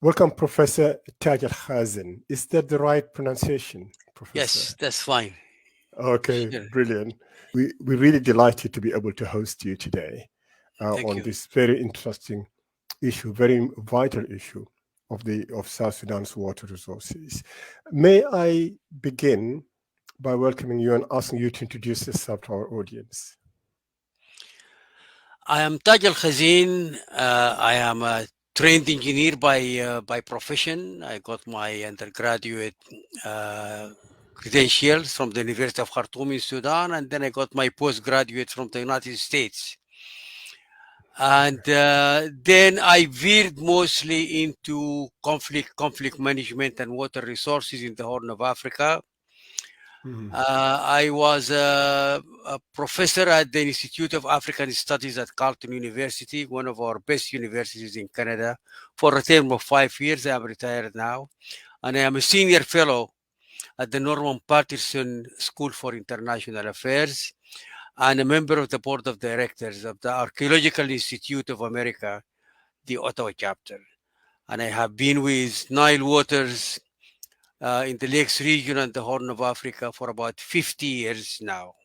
Welcome, Professor Elkhazin. Is that the right pronunciation, Yes, Professor? that's fine. Okay, Sure. brilliant. We're really delighted to be able to host you today Thank on you. this very interesting issue, very vital issue of South Sudan's water resources. May I begin by welcoming you and asking you to introduce yourself to our audience? I am Taj Elkhazin. I am a trained engineer by profession. I got my undergraduate uh, credentials from the University of Khartoum in Sudan, and then I got my postgraduate from the United States. And then I veered mostly into conflict management and water resources in the Horn of Africa. Mhm. I was a professor at the Institute of African Studies at Carleton University, one of our best universities in Canada, for a term of 5 years. I am retired now. And I am a senior fellow at the Norman Patterson School for International Affairs and a member of the board of directors of the Archaeological Institute of America, the Ottawa chapter. And I have been with Nile Waters in the Lakes region and the Horn of Africa for about 50 years now.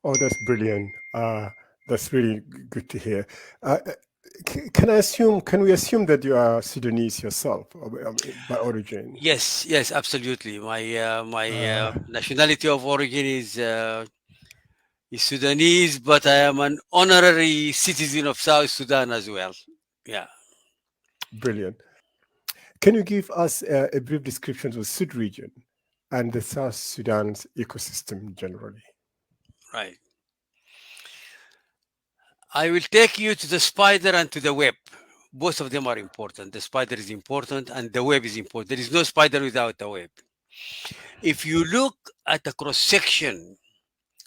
Oh, that's brilliant. That's really good to hear. Can we assume that you are Sudanese yourself by origin? Yes, yes, absolutely. My Uh, nationality of origin is Sudanese, but I am an honorary citizen of South Sudan as well. Yeah. Brilliant. Can you give us a brief description of the Sud region and the South Sudan's ecosystem generally? Right. I will take you to the spider and to the web. Both of them are important. The spider is important and the web is important. There is no spider without a web. If you look at the cross section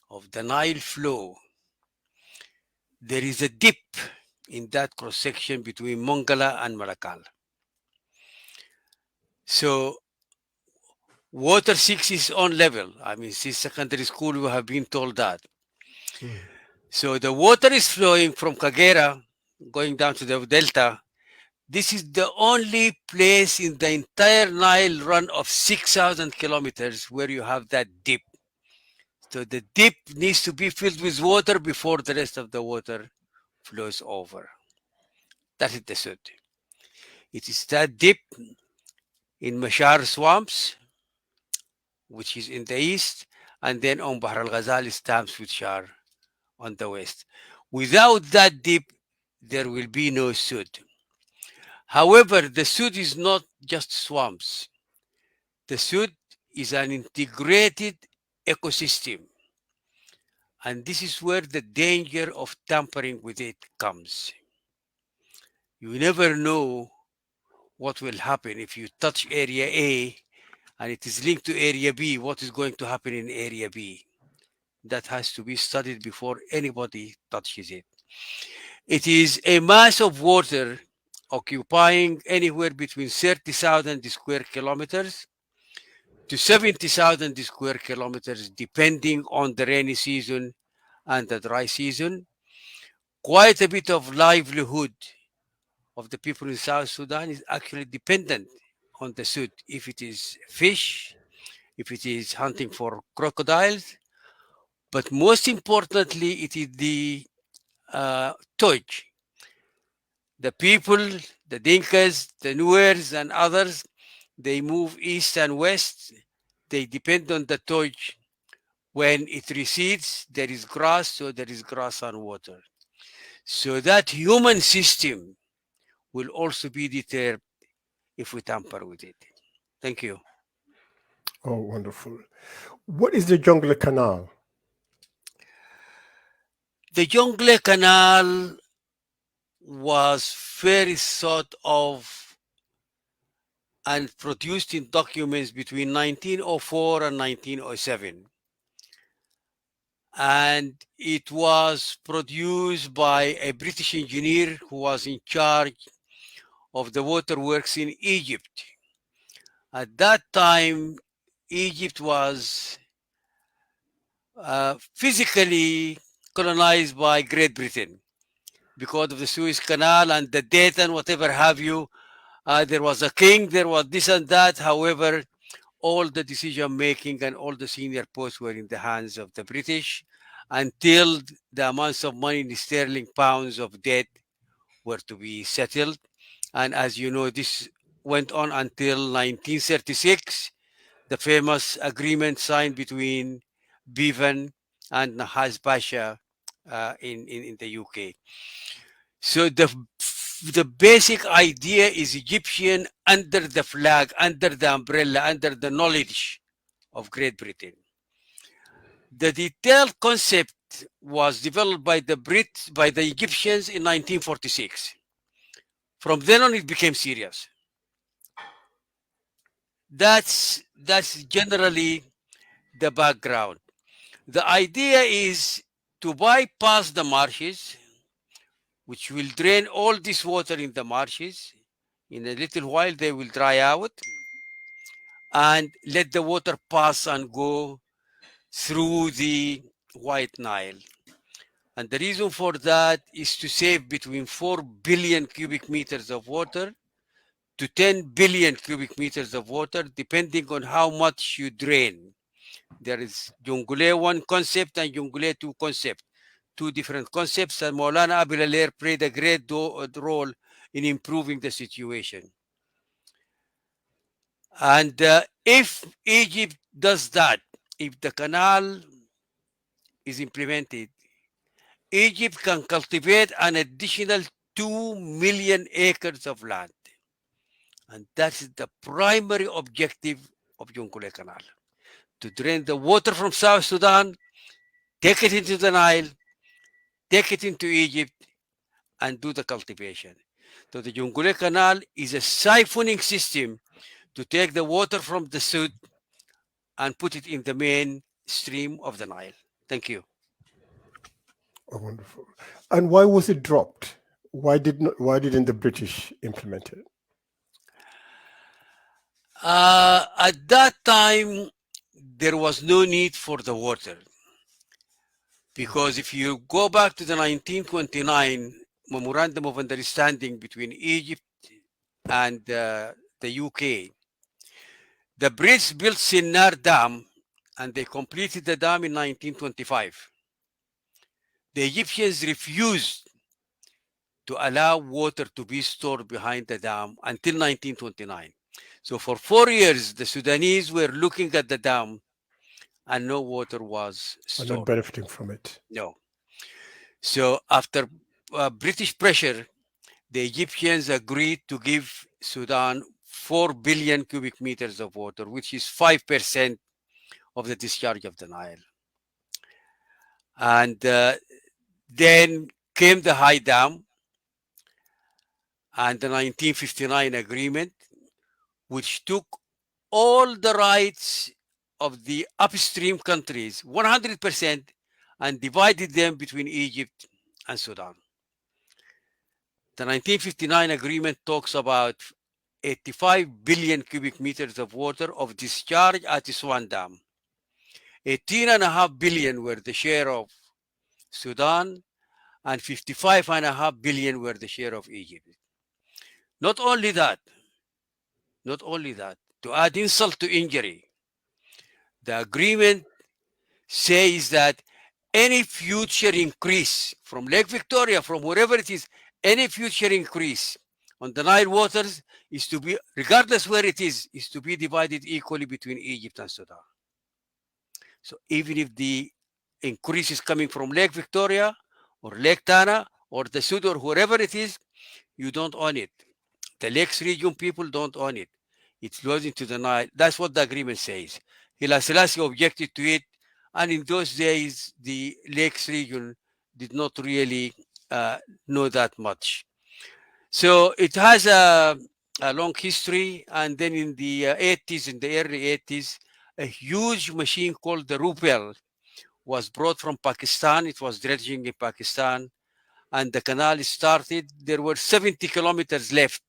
of the Nile flow, there is a dip in that cross section between Mongala and Malakal. So water seeks its own level. I mean, since secondary school, we have been told that. Mm. So the water is flowing from Kagera, going down to the delta. This is the only place in the entire Nile run of 6,000 kilometers where you have that dip. So the dip needs to be filled with water before the rest of the water flows over. That is the Sudd. It is that dip in Mashar swamps, which is in the east, and then on Bahr al Ghazal stamps, which are on the west. Without that dip, there will be no Sudd. However, the Sudd is not just swamps. The Sudd is an integrated ecosystem. And this is where the danger of tampering with it comes. You never know what will happen if you touch area A and it is linked to area B, what is going to happen in area B. That has to be studied before anybody touches it. It is a mass of water occupying anywhere between 30,000 square kilometers to 70,000 square kilometers, depending on the rainy season and the dry season. Quite a bit of livelihood of the people in South Sudan is actually dependent on the Sud. If it is fish, if it is hunting for crocodiles, but most importantly, it is the Toj. The people, the Dinkas, the Nuers, and others, they move east and west. They depend on the Toj. When it recedes, there is grass, so there is grass and water. So that human system will also be deterred if we tamper with it. Thank you. Oh, wonderful. What is the Jonglei Canal? The Jonglei Canal was very thought of and produced in documents between 1904 and 1907. And it was produced by a British engineer who was in charge of the waterworks in Egypt. At that time, Egypt was physically colonized by Great Britain because of the Suez Canal and the debt and whatever have you. There was a king, there was this and that. However, all the decision making and all the senior posts were in the hands of the British until the amounts of money in sterling pounds of debt were to be settled. And as you know, this went on until 1936, the famous agreement signed between Bevan and Nahaz Pasha in the UK. So the basic idea is Egyptian under the flag, under the umbrella, under the knowledge of Great Britain. The detailed concept was developed by the Egyptians in 1946. From then on, it became serious. That's generally the background. The idea is to bypass the marshes, which will drain all this water in the marshes. In a little while, they will dry out and let the water pass and go through the White Nile. And the reason for that is to save between 4 billion cubic meters of water to 10 billion cubic meters of water, depending on how much you drain. There is Jonglei 1 concept and Jonglei 2 concept, two different concepts, and Maulana Abil Alair played a great role in improving the situation. And if Egypt does that, if the canal is implemented, Egypt can cultivate an additional 2 million acres of land. And that is the primary objective of Jonglei Canal, to drain the water from South Sudan, take it into the Nile, take it into Egypt, and do the cultivation. So the Jonglei Canal is a siphoning system to take the water from the Sudd and put it in the main stream of the Nile. Thank you. Oh, wonderful. And why was it dropped? Why didn't the British implement it? At that time, there was no need for the water, because if you go back to the 1929 Memorandum of Understanding between Egypt and the UK, the Brits built Sinnar Dam and they completed the dam in 1925. The Egyptians refused to allow water to be stored behind the dam until 1929. So for 4 years, the Sudanese were looking at the dam and no water was Are not stored. benefiting from it. No. So after British pressure, the Egyptians agreed to give Sudan 4 billion cubic meters of water, which is 5% of the discharge of the Nile. And then came the High Dam and the 1959 agreement, which took all the rights of the upstream countries, 100%, and divided them between Egypt and Sudan. The 1959 agreement talks about 85 billion cubic meters of water of discharge at Aswan Dam. 18.5 billion were the share of Sudan, and 55.5 billion were the share of Egypt. Not only that, to add insult to injury, the agreement says that any future increase from Lake Victoria, from wherever it is, any future increase on the Nile waters is to be, regardless where it is to be divided equally between Egypt and Sudan. So even if the increase is coming from Lake Victoria or Lake Tana or the Sudd or wherever it is, you don't own it. The Lakes region people don't own it. It flows into the Nile. That's what the agreement says. Haile Selassie objected to it, and in those days, the Lakes region did not really know that much. So it has a long history, and then in the 80s, in the early 80s, a huge machine called the Rupel was brought from Pakistan. It was dredging in Pakistan, and the canal started. There were 70 kilometers left.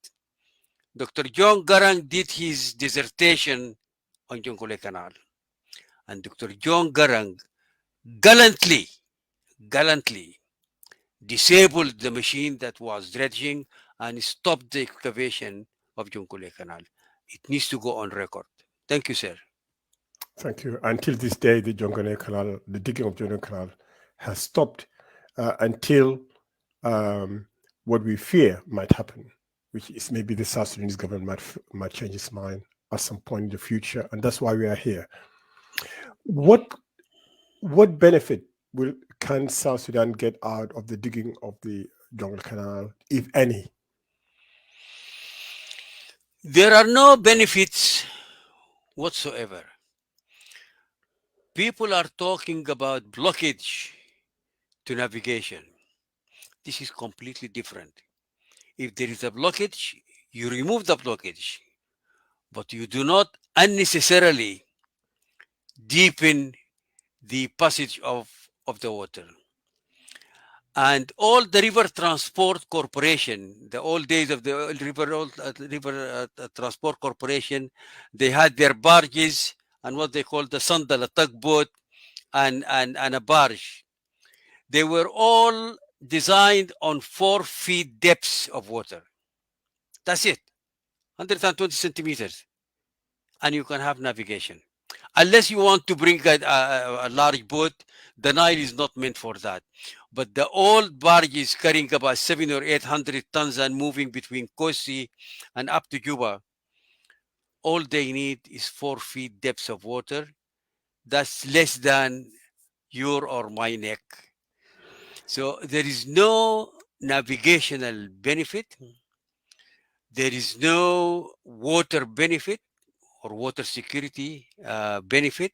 Dr. John Garang did his dissertation on Jonglei Canal. And Dr. John Garang gallantly disabled the machine that was dredging, and stopped the excavation of Jonglei Canal. It needs to go on record. Thank you, sir. Thank you. Until this day, the Jonglei Canal, the digging of Jonglei Canal, has stopped until what we fear might happen, which is maybe the South Sudanese government might change its mind at some point in the future, and that's why we are here. What benefit can South Sudan get out of the digging of the Jonglei Canal, if any? There are no benefits whatsoever. People are talking about blockage to navigation. This is completely different. If there is a blockage, you remove the blockage, but you do not unnecessarily deepen the passage of the water. And all the River Transport Corporation, the old days of the River Transport Corporation, they had their barges and what they call the sandal, a tugboat, and a barge. They were all designed on 4 feet depths of water. That's it, 120 centimeters, and you can have navigation. Unless you want to bring a large boat, the Nile is not meant for that. But the old barges carrying about 700 or 800 tons and moving between Kosi and up to Juba, all they need is 4 feet depth of water. That's less than your or my neck. So there is no navigational benefit. There is no water benefit or water security benefit.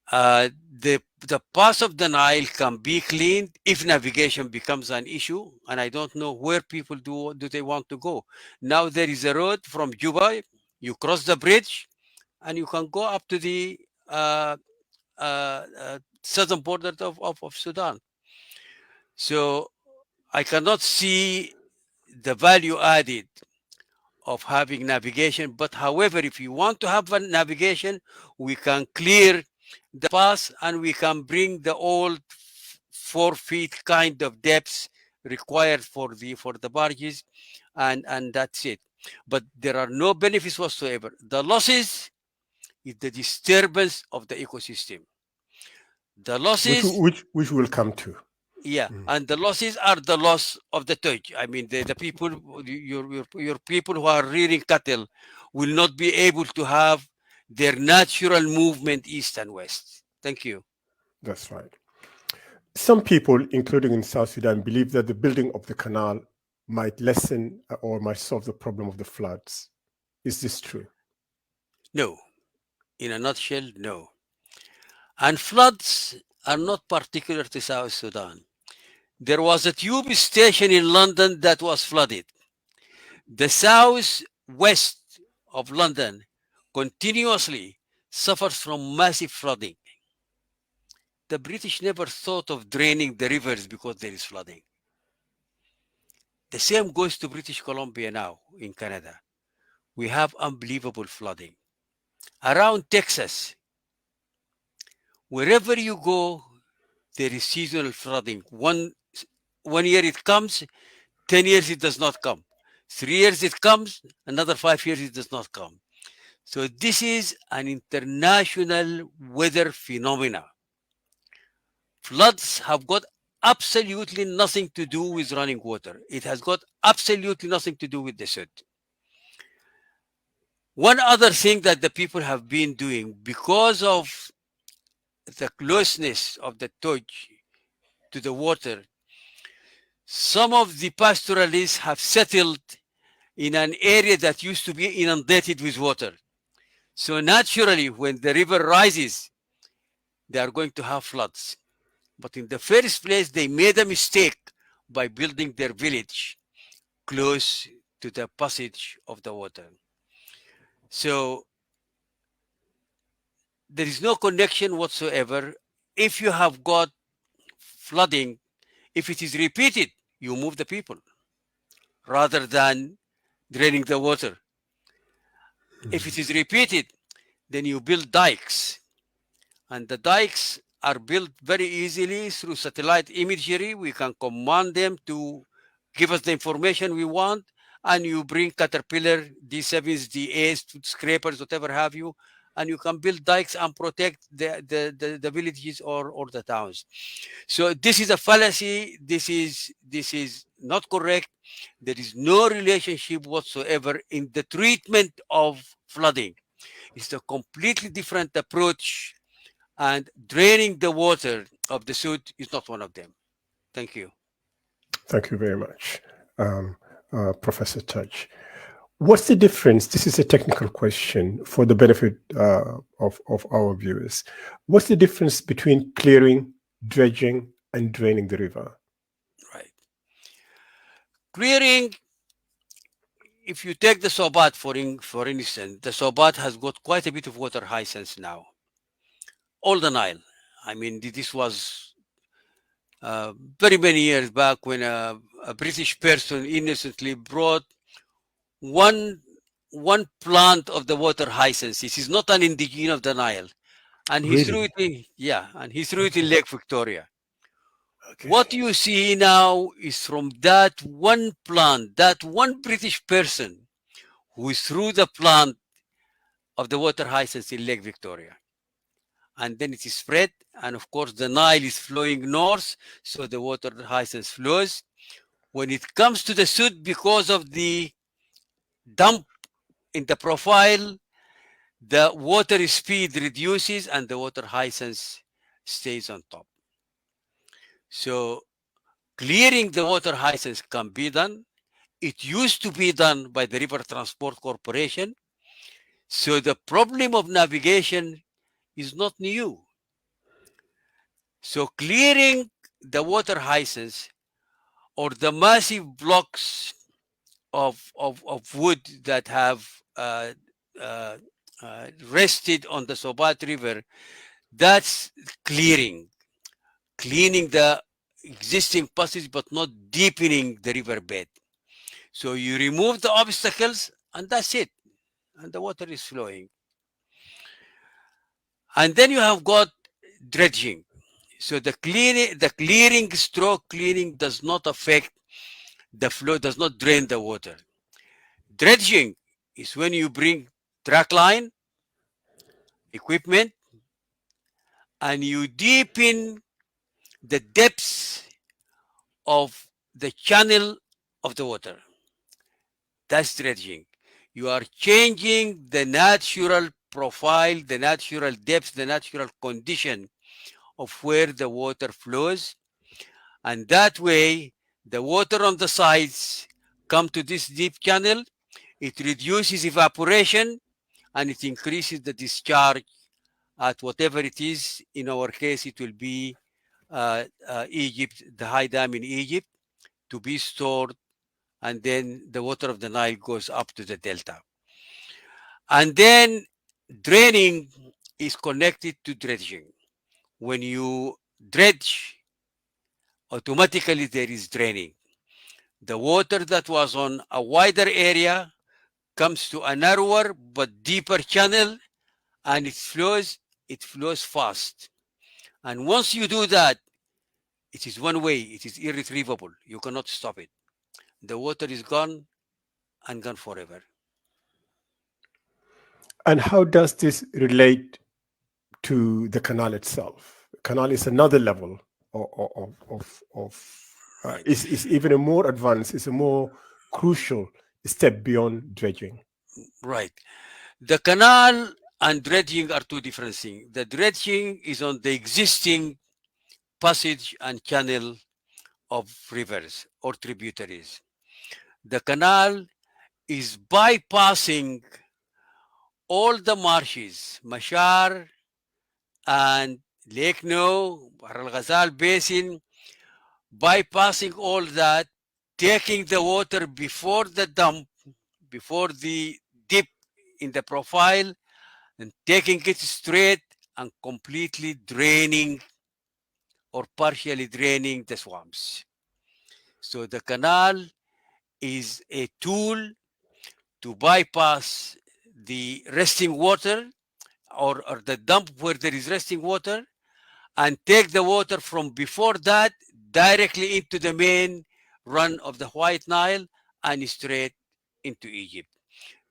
The pass of the Nile can be cleaned if navigation becomes an issue, and I don't know where people do they want to go. Now there is a road from Juba. You cross the bridge, and you can go up to the southern border of Sudan. So I cannot see the value added of having navigation. But however, if you want to have a navigation, we can clear the pass and we can bring the old 4 feet kind of depths required for the barges, and that's it. But there are no benefits whatsoever. The losses is the disturbance of the ecosystem. The losses, Which will come to. yeah, and the losses are the loss of the touch. I mean, the people, your people who are rearing cattle will not be able to have their natural movement east and west. Thank you. That's right. Some people, including in South Sudan, believe that the building of the canal might lessen or might solve the problem of the floods. Is this true? No. In a nutshell, no. And floods are not particular to South Sudan. There was a tube station in London that was flooded. The southwest of London continuously suffers from massive flooding. The British never thought of draining the rivers because there is flooding. The same goes to British Columbia now in Canada. We have unbelievable flooding. Around Texas, wherever you go, there is seasonal flooding. One year it comes, 10 years it does not come. 3 years it comes, another 5 years it does not come. So this is an international weather phenomena. Floods have got absolutely nothing to do with running water. It has got absolutely nothing to do with the Sudd. One other thing that the people have been doing because of the closeness of the touch to the water, some of the pastoralists have settled in an area that used to be inundated with water. So naturally, when the river rises, they are going to have floods. But in the first place, they made a mistake by building their village close to the passage of the water. So there is no connection whatsoever. If you have got flooding, if it is repeated, you move the people rather than draining the water. If it is repeated, then you build dikes. And the dikes are built very easily through satellite imagery. We can command them to give us the information we want, and you bring Caterpillar D7s, D8s, scrapers, whatever have you, and you can build dikes and protect the villages or the towns. So this is a fallacy. This is not correct. There is no relationship whatsoever in the treatment of flooding. It's a completely different approach, and draining the water of the Sudd is not one of them. Thank you. Thank you very much, Professor Touch. What's the difference? This is a technical question for the benefit of our viewers. What's the difference between clearing, dredging, and draining the river? Right. Clearing, if you take the Sobat for instance, the Sobat has got quite a bit of water hyacinth now. All the Nile. I mean, this was very many years back when a British person innocently brought one plant of the water hyacinth. This is not an indigenous of the Nile, and he threw Really? it in, yeah, and he threw it in Lake Victoria. Okay. What you see now is from that one plant, that one British person who threw the plant of the water hyacinth in Lake Victoria. And then it is spread, and of course the Nile is flowing north, so the water hyacinth flows. When it comes to the Sudd, because of the dump in the profile, the water speed reduces and the water hyacinth stays on top. So clearing the water hyacinth can be done. It used to be done by the River Transport Corporation. So the problem of navigation is not new. So clearing the water hyacinth or the massive blocks of wood that have uh, rested on the Sobat River, that's clearing the existing passage but not deepening the riverbed. So you remove the obstacles and that's it, and the water is flowing. And then you have got dredging. So the clearing stroke cleaning does not affect the flow, does not drain the water. Dredging is when you bring track line, equipment, and you deepen the depths of the channel of the water. That's dredging. You are changing the natural profile, the natural depth, the natural condition of where the water flows. And that way, the water on the sides come to this deep channel. It reduces evaporation and it increases the discharge at whatever it is. In our case, it will be Egypt, the high dam in Egypt, to be stored, and then the water of the Nile goes up to the delta. And then draining is connected to dredging. When you dredge, automatically there is draining. The water that was on a wider area comes to a narrower but deeper channel, and it flows fast. And once you do that, it is one way, it is irretrievable. You cannot stop it. The water is gone and gone forever. And how does this relate to the canal itself? Canal is another level of Right. is even a more advanced, is a more crucial step beyond dredging. Right. The canal and dredging are two different things. The dredging is on the existing passage and channel of rivers or tributaries. The canal is bypassing all the marshes, Mashar and Lake No, Bahr al Ghazal Basin, bypassing all that, taking the water before the dump, before the dip in the profile, and taking it straight and completely draining or partially draining the swamps. So the canal is a tool to bypass the resting water or the dump where there is resting water and take the water from before that directly into the main run of the White Nile and straight into Egypt.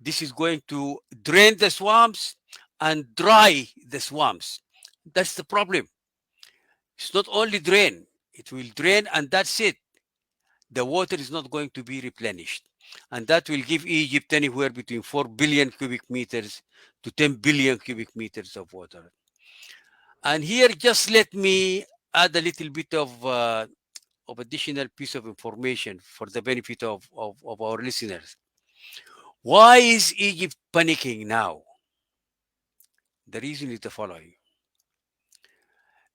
This is going to drain the swamps and dry the swamps. That's the problem. It's not only drain, it will drain and that's it. The water is not going to be replenished. And that will give Egypt anywhere between 4 billion cubic meters to 10 billion cubic meters of water. And here, just let me add a little bit of additional piece of information for the benefit of our listeners. Why is Egypt panicking now? The reason is the following.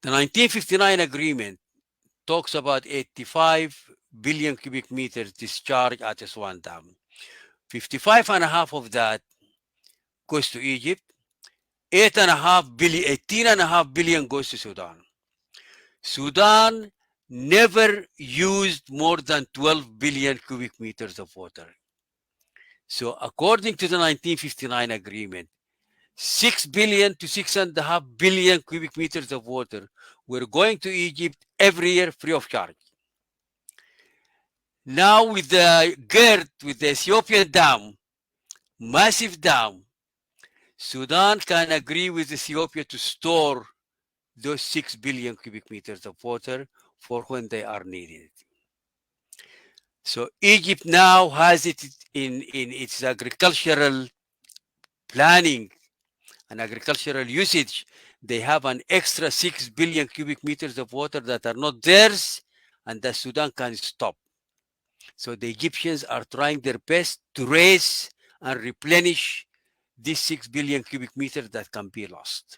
The 1959 agreement talks about 85 billion cubic meters discharged at Aswan Dam. 55 and a half of that goes to Egypt. 18 and a half billion goes to Sudan. Sudan never used more than 12 billion cubic meters of water. So according to the 1959 agreement, 6 billion to 6.5 billion cubic meters of water were going to Egypt every year free of charge. Now with the GERD, with the Ethiopian dam, massive dam, Sudan can agree with Ethiopia to store those 6 billion cubic meters of water for when they are needed. So Egypt now has it in its agricultural planning and agricultural usage. They have an extra 6 billion cubic meters of water that are not theirs and that Sudan can stop. So the Egyptians are trying their best to raise and replenish these 6 billion cubic meters that can be lost.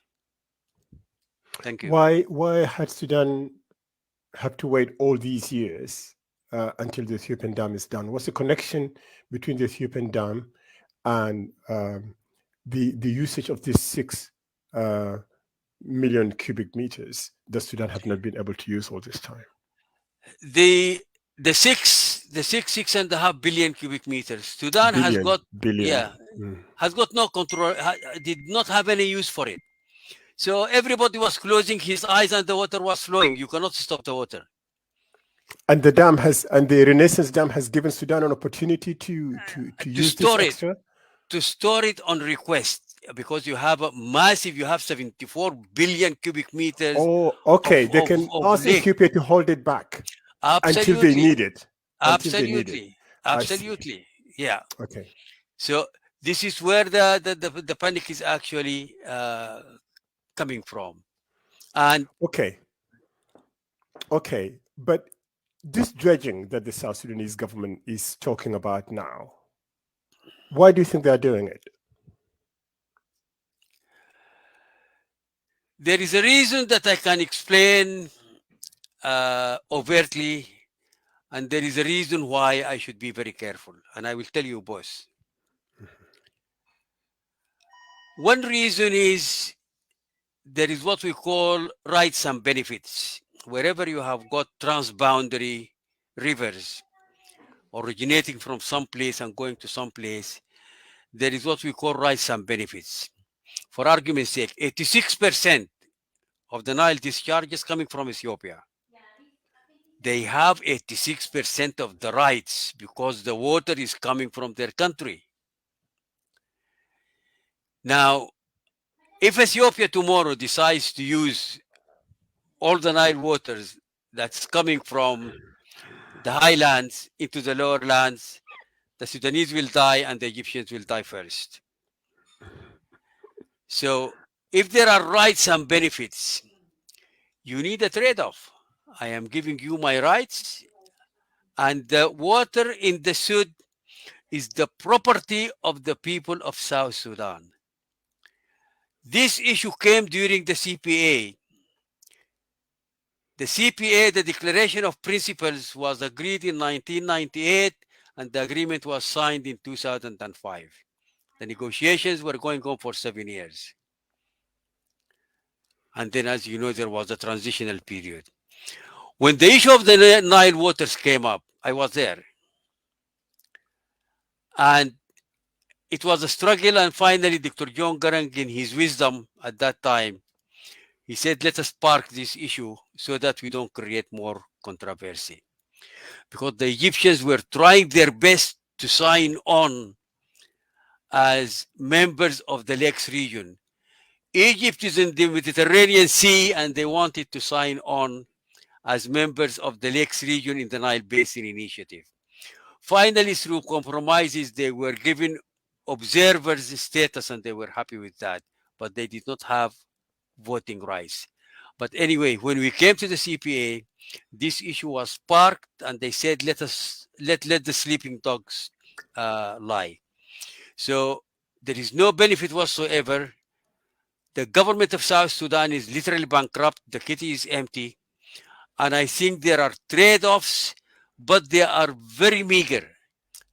Thank you. Why had Sudan have to wait all these years until the Ethiopian dam is done? What's the connection between the Ethiopian dam and the usage of these 6 million cubic meters that Sudan have not been able to use all this time? The 6.5 billion cubic meters Sudan has got, billion. has got no control, did not have any use for it. So everybody was closing his eyes and the water was flowing. You cannot stop the water. And the dam has, and the Renaissance Dam has given Sudan an opportunity to use this extra? To store it on request, because you have a massive, you have 74 billion cubic meters. Oh, okay. They can ask Ethiopia to hold it back until they need it. Absolutely. Yeah. Okay. So this is where the panic is actually coming from. And okay, but this dredging that the South Sudanese government is talking about now, why do you think they are doing it? There is a reason that I can explain overtly, and there is a reason why I should be very careful, and I will tell you both. One reason is there is what we call rights and benefits. Wherever you have got transboundary rivers originating from some place and going to some place, there is what we call rights and benefits. For argument's sake, 86% of the Nile discharge is coming from Ethiopia. They have 86% of the rights because the water is coming from their country. Now, if Ethiopia tomorrow decides to use all the Nile waters that's coming from the highlands into the lower lands, the Sudanese will die and the Egyptians will die first. So if there are rights and benefits, you need a trade-off. I am giving you my rights, and the water in the Sudd is the property of the people of South Sudan. This issue came during the CPA. The CPA, the Declaration of Principles, was agreed in 1998, and the agreement was signed in 2005. The negotiations were going on for 7 years. And then, as you know, there was a transitional period. When the issue of the Nile waters came up, I was there. And it was a struggle, and finally Dr. John Garang, in his wisdom at that time, He said, let us park this issue so that we don't create more controversy. Because the Egyptians were trying their best to sign on as members of the Lakes region. Egypt is in the Mediterranean Sea and they wanted to sign on as members of the Lakes region in the Nile Basin Initiative. Finally, through compromises, they were given observers status and they were happy with that, but they did not have voting rights. But anyway, when we came to the CPA, this issue was parked and they said, let the sleeping dogs lie. So there is no benefit whatsoever. The government of South Sudan is literally bankrupt. The kitty is empty. And I think there are trade-offs, but they are very meager.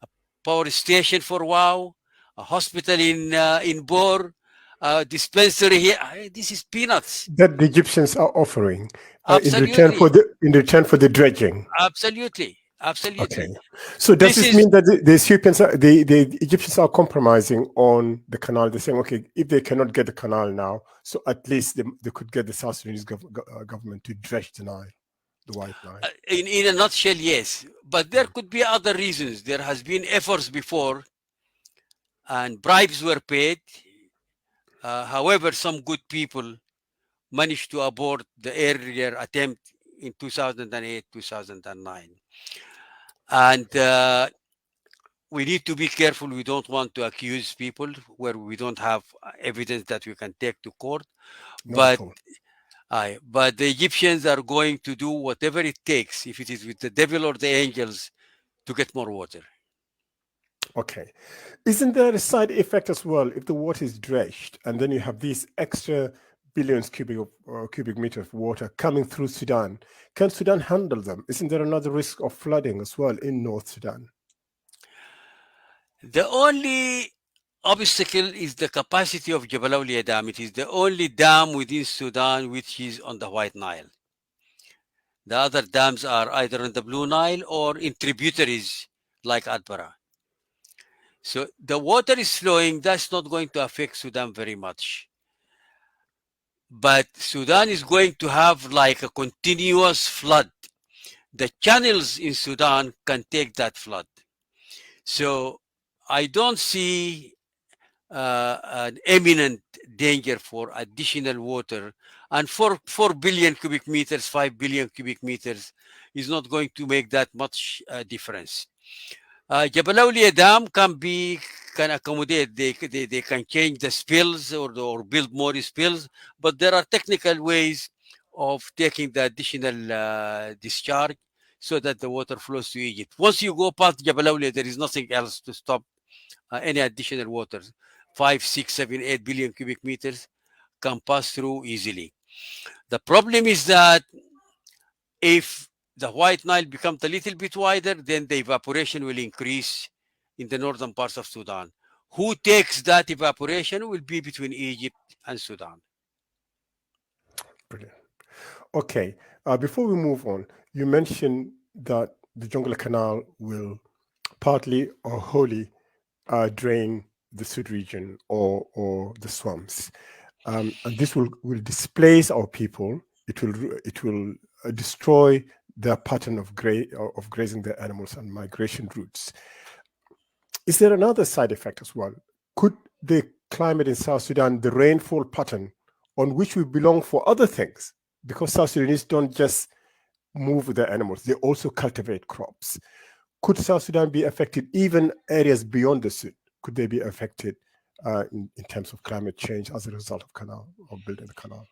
A power station for Wow, a hospital in Bor, a dispensary here. This is peanuts. That the Egyptians are offering Absolutely. in return for the dredging. Absolutely. Absolutely. Okay. So does This this is mean that the Ethiopians, the Egyptians are compromising on the canal? They're saying, okay, if they cannot get the canal now, so at least they could get the South Sudanese government to dredge the Nile, the White Nile. in a nutshell, yes. But there could be other reasons. There has been efforts before and bribes were paid. However, some good people managed to abort the earlier attempt in 2008, 2009. And we need to be careful. We don't want to accuse people where we don't have evidence that we can take to court. Not at But the Egyptians are going to do whatever it takes, if it is with the devil or the angels, to get more water. Okay. Isn't there a side effect as well if the water is dredged and then you have these extra billions cubic meters of water coming through Sudan? Can Sudan handle them? Isn't there another risk of flooding as well in North Sudan? The only obstacle is the capacity of Jebel Awliya Dam. It is the only dam within Sudan which is on the White Nile. The other dams are either on the Blue Nile or in tributaries like Adbara. So the water is flowing. That's not going to affect Sudan very much. But Sudan is going to have like a continuous flood. The channels in Sudan can take that flood. So I don't see an imminent danger for additional water. And 4 billion cubic meters, 5 billion cubic meters is not going to make that much difference. Jebel Awliya Dam can accommodate, they can change the spills or build more spills, but there are technical ways of taking the additional discharge so that the water flows to Egypt. Once you go past Jebel Awliya, there is nothing else to stop any additional water. 5, 6, 7, 8 billion cubic meters can pass through easily. The problem is that if the White Nile becomes a little bit wider, then the evaporation will increase in the northern parts of Sudan. Who takes that evaporation will be between Egypt and Sudan. Brilliant. Okay. Before we move on, you mentioned that the Jonglei Canal will partly or wholly drain the Sudd region or the swamps. And this will displace our people. It will destroy their pattern of grazing their animals and migration routes. Is there another side effect as well? Could the climate in South Sudan, the rainfall pattern on which we belong for other things, because South Sudanese don't just move with their animals, they also cultivate crops. Could South Sudan be affected, even areas beyond the Sudd? Could they be affected in terms of climate change as a result of building the canal?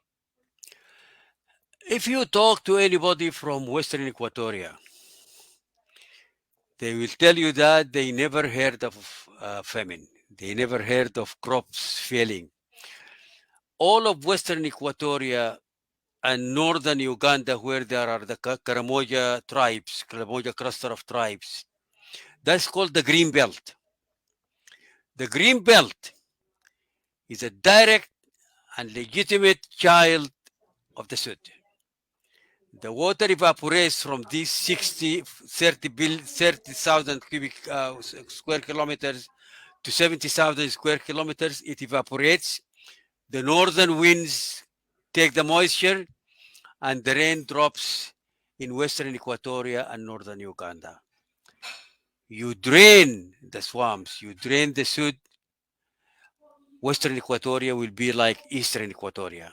If you talk to anybody from Western Equatoria, they will tell you that they never heard of famine. They never heard of crops failing. All of Western Equatoria and northern Uganda, where there are the Karamoja tribes, Karamoja cluster of tribes, that's called the Green Belt. The Green Belt is a direct and legitimate child of the Sudd. The water evaporates from these 30,000 cubic square kilometers to 70,000 square kilometers. It evaporates. The northern winds take the moisture, and the rain drops in western Equatoria and northern Uganda. You drain the swamps, you drain the Sudd, western Equatoria will be like eastern Equatoria,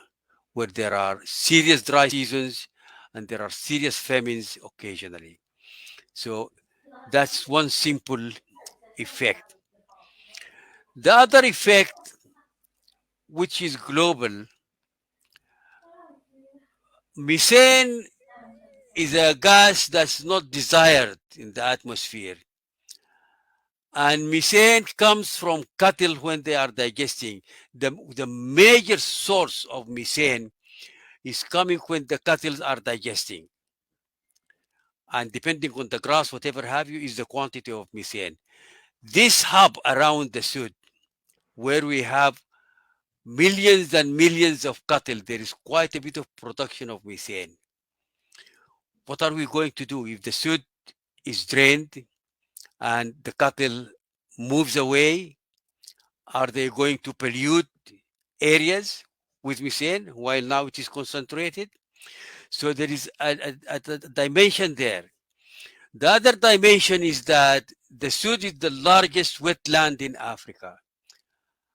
where there are serious dry seasons and there are serious famines occasionally. So that's one simple effect. The other effect, which is global, methane is a gas that's not desired in the atmosphere. And methane comes from cattle when they are digesting. The major source of methane is coming when the cattle are digesting. And depending on the grass, whatever have you, is the quantity of methane. This hub around the Sud, where we have millions and millions of cattle, there is quite a bit of production of methane. What are we going to do if the Sud is drained and the cattle moves away? Are they going to pollute areas with methane while now it is concentrated? So there is a dimension there. The other dimension is that the Sud is the largest wetland in Africa.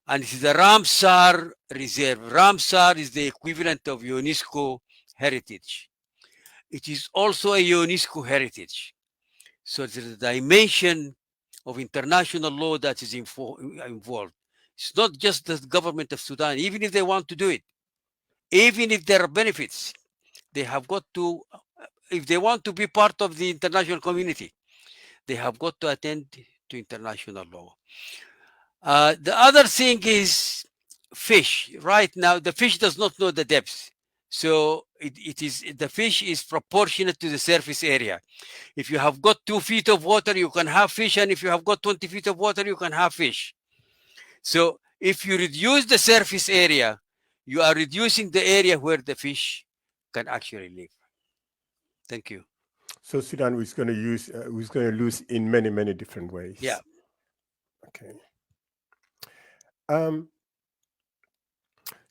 And it is a Ramsar reserve. Ramsar is the equivalent of UNESCO heritage. It is also a UNESCO heritage. So there's a dimension of international law that is involved. It's not just the government of Sudan, even if they want to do it, even if there are benefits, they have got to, if they want to be part of the international community, they have got to attend to international law. The other thing is fish. Right now, the fish does not know the depths. So it is the fish is proportionate to the surface area. If you have got 2 feet of water, you can have fish, and if you have got 20 feet of water, you can have fish. So if you reduce the surface area, you are reducing the area where the fish can actually live. Thank you. So Sudan is going to lose in many different ways. Yeah. Okay.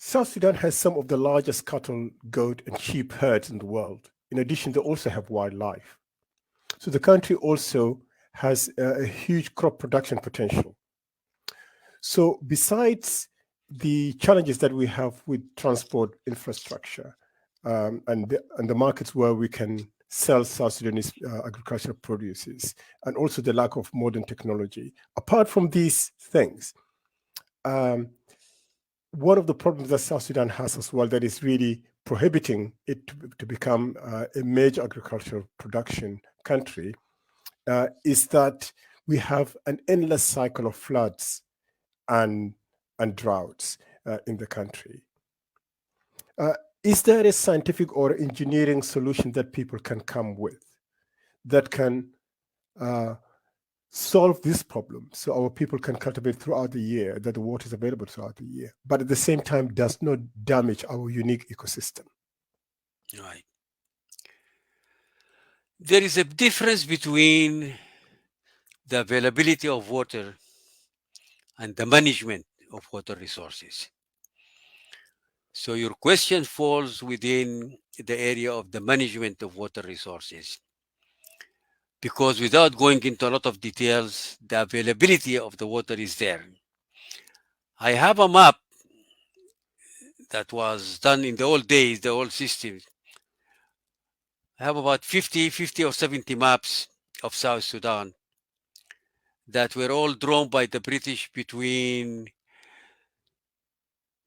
South Sudan has some of the largest cattle, goat, and sheep herds in the world. In addition, they also have wildlife. So the country also has a huge crop production potential. So besides the challenges that we have with transport infrastructure and the markets where we can sell South Sudanese agricultural produces, and also the lack of modern technology, apart from these things, one of the problems that South Sudan has as well that is really prohibiting it to become a major agricultural production country is that we have an endless cycle of floods and droughts in the country. Is there a scientific or engineering solution that people can come with that can solve this problem so our people can cultivate throughout the year, that the water is available throughout the year, but at the same time does not damage our unique ecosystem? Right. There is a difference between the availability of water and the management of water resources. So your question falls within the area of the management of water resources. Because without going into a lot of details, the availability of the water is there. I have a map that was done in the old days, the old system. I have about 50 or 70 maps of South Sudan that were all drawn by the British between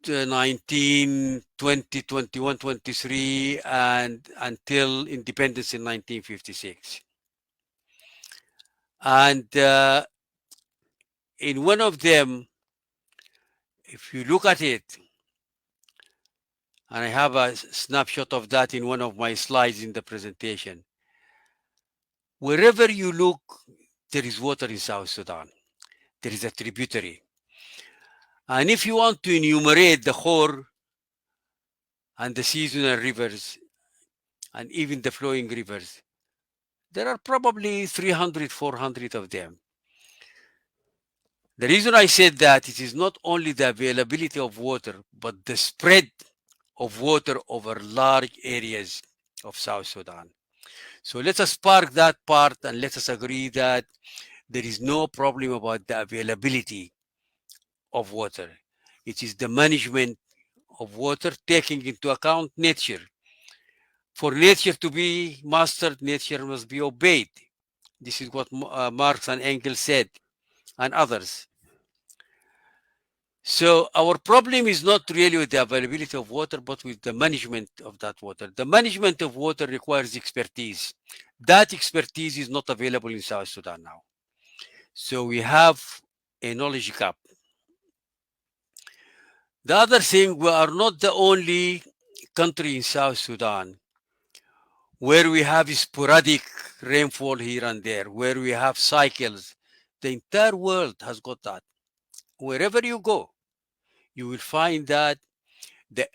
1920, 21, 23, and until independence in 1956. And in one of them, if you look at it, and I have a snapshot of that in one of my slides in the presentation, wherever you look, there is water in South Sudan. There is a tributary. And if you want to enumerate the Khor and the seasonal rivers, and even the flowing rivers, there are probably 300, 400 of them. The reason I said that it is not only the availability of water, but the spread of water over large areas of South Sudan. So let us park that part and let us agree that there is no problem about the availability of water. It is the management of water taking into account nature. For nature to be mastered, nature must be obeyed. This is what Marx and Engels said, and others. So our problem is not really with the availability of water, but with the management of that water. The management of water requires expertise. That expertise is not available in South Sudan now. So we have a knowledge gap. The other thing, we are not the only country in South Sudan where we have sporadic rainfall here and there, where we have cycles. The entire world has got that. Wherever you go, you will find that the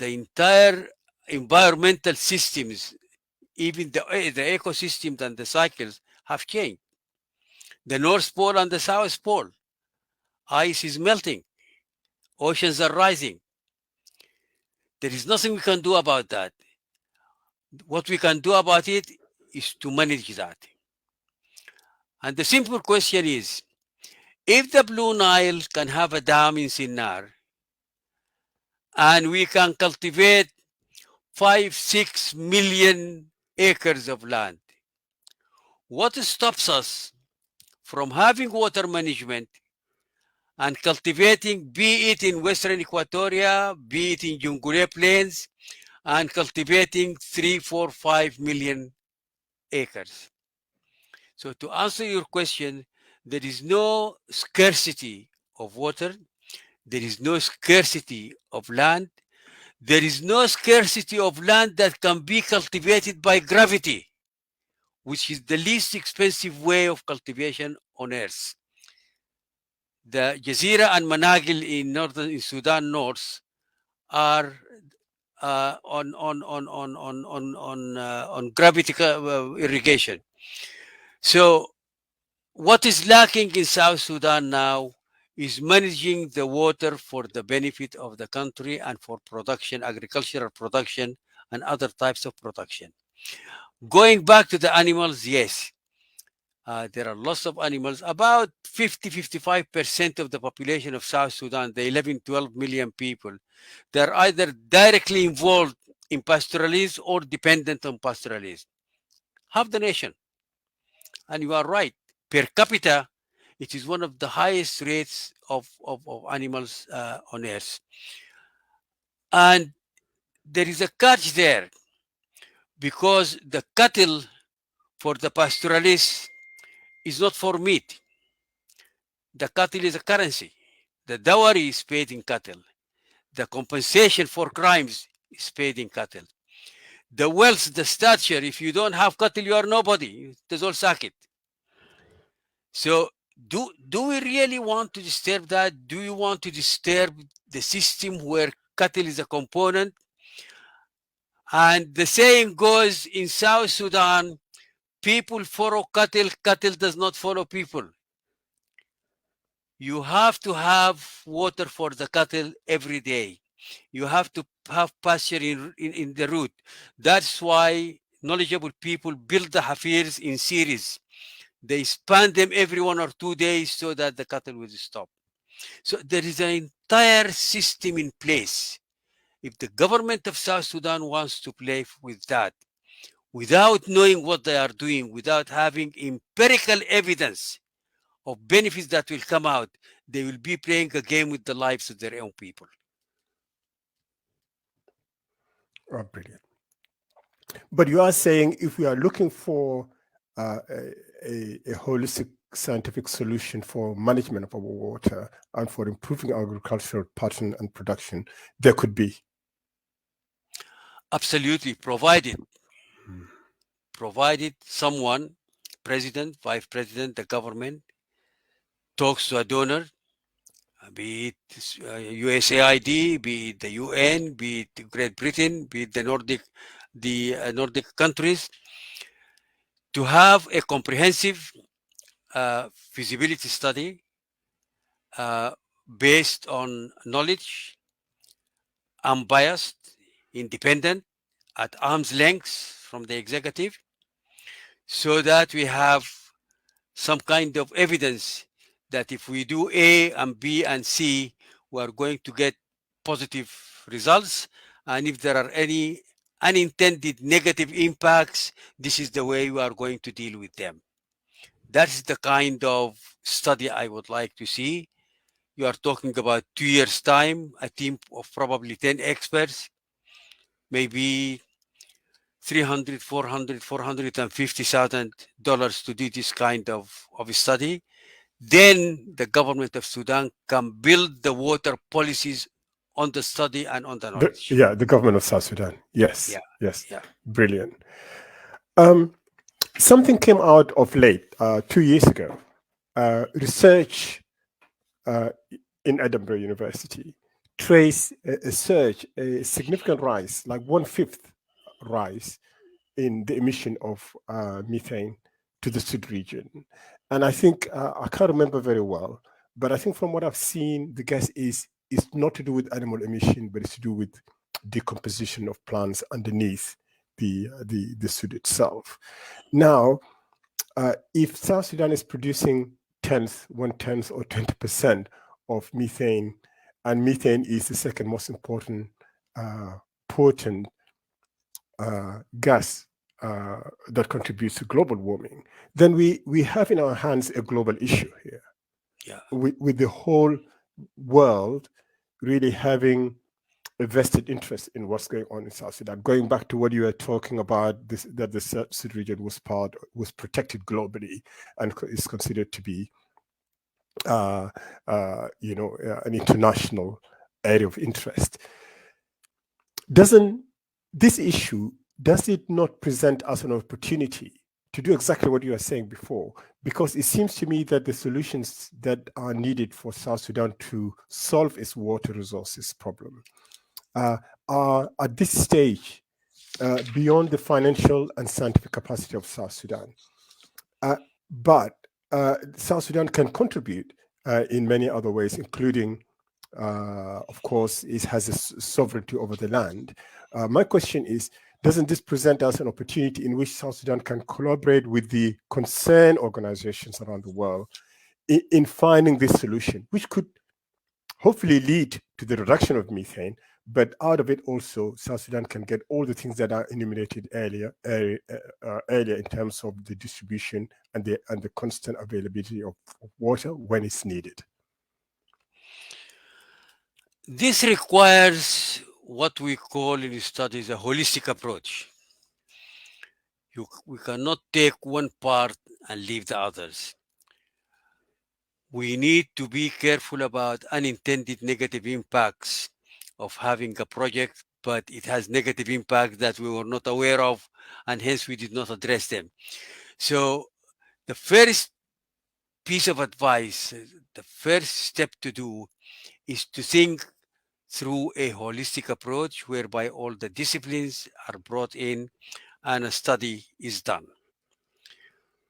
entire environmental systems, even the ecosystems and the cycles have changed. The North Pole and the South Pole, ice is melting, oceans are rising. There is nothing we can do about that. What we can do about it is to manage that. And the simple question is, if the Blue Nile can have a dam in Sinnar, and we can cultivate 5-6 million acres of land, what stops us from having water management and cultivating, be it in Western Equatoria, be it in Jonglei Plains, and cultivating 3-4-5 million acres? So to answer your question, there is no scarcity of water, there is no scarcity of land, there is no scarcity of land that can be cultivated by gravity, which is the least expensive way of cultivation on earth. The Jazeera and Managil in Sudan North are on gravity irrigation. So what is lacking in South Sudan now is managing the water for the benefit of the country and for production, agricultural production, and other types of production. Going back to the animals, yes, there are lots of animals. About 50-55% of the population of South Sudan, the 11-12 million people, they're either directly involved in pastoralism or dependent on pastoralism. Half the nation. And you are right. Per capita, it is one of the highest rates of animals on earth. And there is a catch there, because the cattle for the pastoralists is not for meat. The cattle is a currency. The dowry is paid in cattle. The compensation for crimes is paid in cattle. The wealth, the stature, if you don't have cattle, you are nobody. There's all sack it. So do we really want to disturb that? Do you want to disturb the system where cattle is a component? And the saying goes in South Sudan, people follow cattle, cattle does not follow people. You have to have water for the cattle every day. You have to have pasture in the root. That's why knowledgeable people build the hafirs in series. They span them every 1 or 2 days so that the cattle will stop. So there is an entire system in place. If the government of South Sudan wants to play with that, without knowing what they are doing, without having empirical evidence of benefits that will come out, they will be playing a game with the lives of their own people. Oh, brilliant. But you are saying if we are looking for a holistic scientific solution for management of our water and for improving agricultural pattern and production, there could be. Absolutely, provided someone, president, vice president, the government, talks to a donor, be it USAID, be it the UN, be it Great Britain, be it the Nordic countries, to have a comprehensive feasibility study based on knowledge, unbiased, independent, at arm's length from the executive, so that we have some kind of evidence that if we do A and B and C, we are going to get positive results. And if there are any unintended negative impacts, this is the way we are going to deal with them. That's the kind of study I would like to see. You are talking about 2 years' time, a team of probably 10 experts, maybe 300, 400, $450,000 to do this kind of study. Then the government of Sudan can build the water policies on the study and on the knowledge. Yeah, the government of South Sudan. Yes, Yeah, yes, yeah. brilliant. Um, Something came out of late, 2 years ago. Research uh, in Edinburgh University traced a surge, a significant rise, like 1/5 rise in the emission of methane to the Sudd region. And I think, I can't remember very well, but I think from what I've seen, the gas is not to do with animal emission, but it's to do with decomposition of plants underneath the Sudd itself. Now, if South Sudan is producing 1/10 or 20% of methane, and methane is the second most important potent gas that contributes to global warming, then we have in our hands a global issue here, Yeah. with the whole world really having a vested interest in what's going on in South Sudan. Going back to what you were talking about, that the Sudd region was protected globally and is considered to be, an international area of interest. Doesn't this issue, does it not present us an opportunity to do exactly what you were saying before? Because it seems to me that the solutions that are needed for South Sudan to solve its water resources problem are at this stage beyond the financial and scientific capacity of South Sudan. But South Sudan can contribute in many other ways, including, of course, it has a sovereignty over the land. My question is, doesn't this present us an opportunity in which South Sudan can collaborate with the concerned organizations around the world in finding this solution, which could hopefully lead to the reduction of methane, but out of it also, South Sudan can get all the things that are enumerated earlier in terms of the distribution and the constant availability of water when it's needed. This requires what we call in studies a holistic approach. We cannot take one part and leave the others. We need to be careful about unintended negative impacts of having a project, but it has negative impacts that we were not aware of, and hence we did not address them. So the first piece of advice, the first step to do is to think through a holistic approach whereby all the disciplines are brought in and a study is done.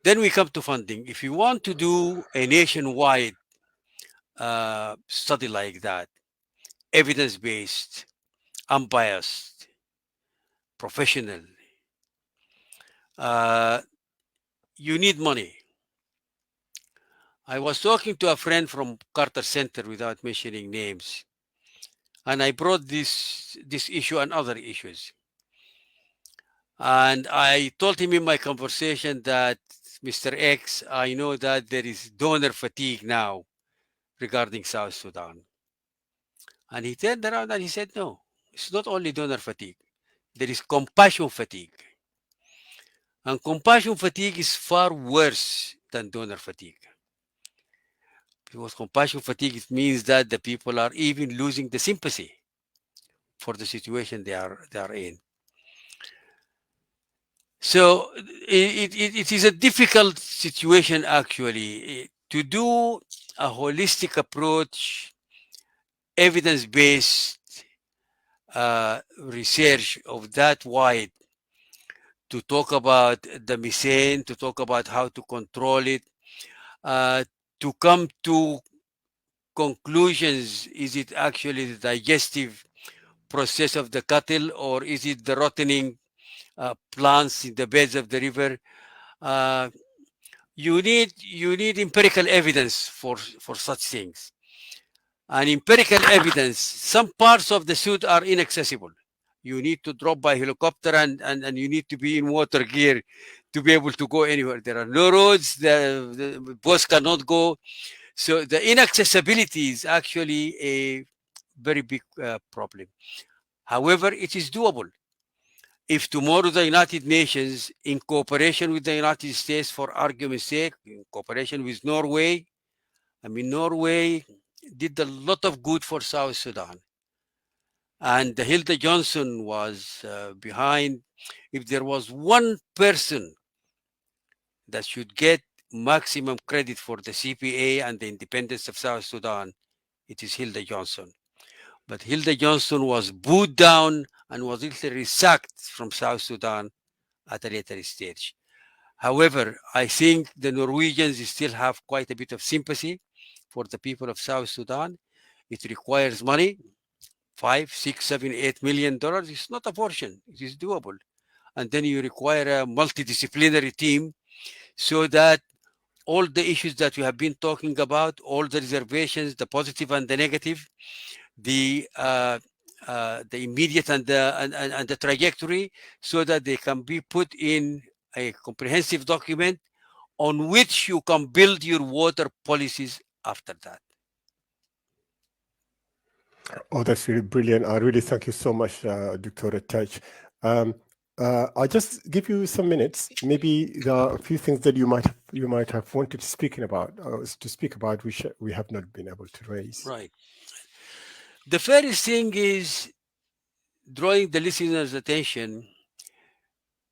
Then we come to funding. If you want to do a nationwide study like that, evidence-based, unbiased, professional, uh, you need money. I was talking to a friend from Carter Center without mentioning names, and I brought this issue and other issues. And I told him in my conversation that, Mr. X, I know that there is donor fatigue now regarding South Sudan. And he turned around and he said, no, it's not only donor fatigue. There is compassion fatigue. And compassion fatigue is far worse than donor fatigue. Because compassion fatigue, it means that the people are even losing the sympathy for the situation they are in. So it is a difficult situation actually to do a holistic approach, evidence-based research of that wide, to talk about the methane, to talk about how to control it, to come to conclusions. Is it actually the digestive process of the cattle, or is it the rotting plants in the beds of the river? Uh, you need empirical evidence for such things. And empirical evidence, some parts of the Sud are inaccessible. You need to drop by helicopter, and you need to be in water gear to be able to go anywhere. There are no roads, the boats cannot go. So the inaccessibility is actually a very big problem. However, it is doable. If tomorrow the United Nations, in cooperation with the United States, for argument's sake, in cooperation with Norway, I mean, Norway did a lot of good for South Sudan. And Hilda Johnson was behind. If there was one person that should get maximum credit for the CPA and the independence of South Sudan, it is Hilda Johnson. But Hilda Johnson was booed down and was literally sacked from South Sudan at a later stage. However, I think the Norwegians still have quite a bit of sympathy for the people of South Sudan. It requires money, 5, 6, 7, 8 million dollars. It's not a portion. It is doable. And then you require a multidisciplinary team so that all the issues that we have been talking about, all the reservations, the positive and the negative, the immediate and the trajectory, so that they can be put in a comprehensive document on which you can build your water policies after that. Oh, that's really brilliant. I really thank you so much, Dr. Taj. I'll just give you some minutes. Maybe there are a few things that you might have wanted to speak about, which we have not been able to raise. Right. The first thing is drawing the listeners' attention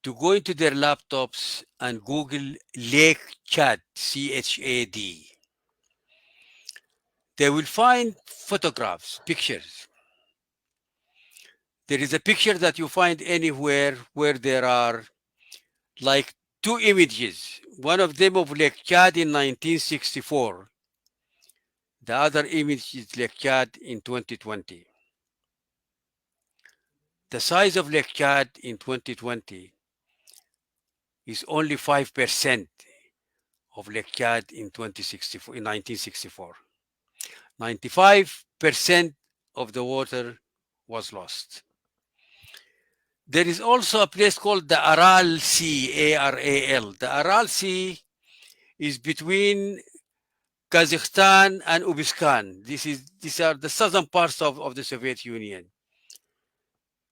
to go into their laptops and Google Lake Chad, CHAD. They will find photographs, pictures. There is a picture that you find anywhere where there are like two images. One of them of Lake Chad in 1964. The other image is Lake Chad in 2020. The size of Lake Chad in 2020 is only 5% of Lake Chad in 1964. 95% of the water was lost. There is also a place called the Aral Sea, ARAL. The Aral Sea is between Kazakhstan and Uzbekistan. These are the southern parts of the Soviet Union.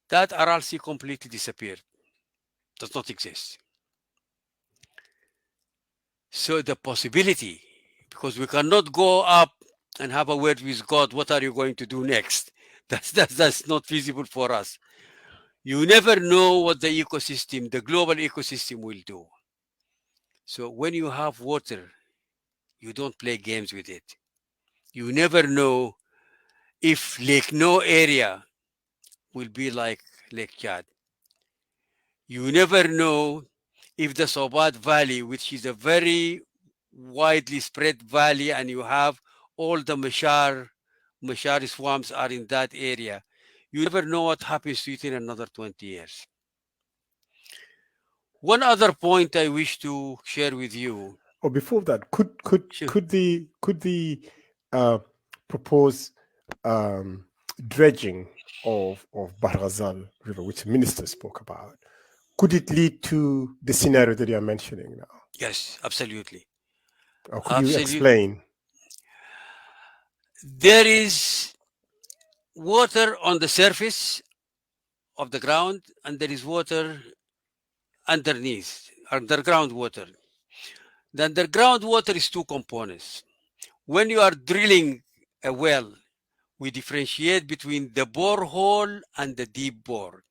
That Aral Sea completely disappeared. Does not exist. So the possibility, because we cannot go up and have a word with God, what are you going to do next? That's not feasible for us. You never know what the ecosystem, the global ecosystem will do. So when you have water, you don't play games with it. You never know if Lake No area will be like Lake Chad. You never know if the Sobat Valley, which is a very widely spread valley, and you have all the Mashar swamps are in that area. You never know what happens to it in another 20 years. One other point I wish to share with you. Or before that, Sure. could the propose dredging of Bahr Ghazal River, which the minister spoke about, could it lead to the scenario that you are mentioning now? Yes, absolutely. Or could you explain? There is water on the surface of the ground, and there is water underground water. The underground water is two components. When you are drilling a well, we differentiate between the borehole and the deep bore.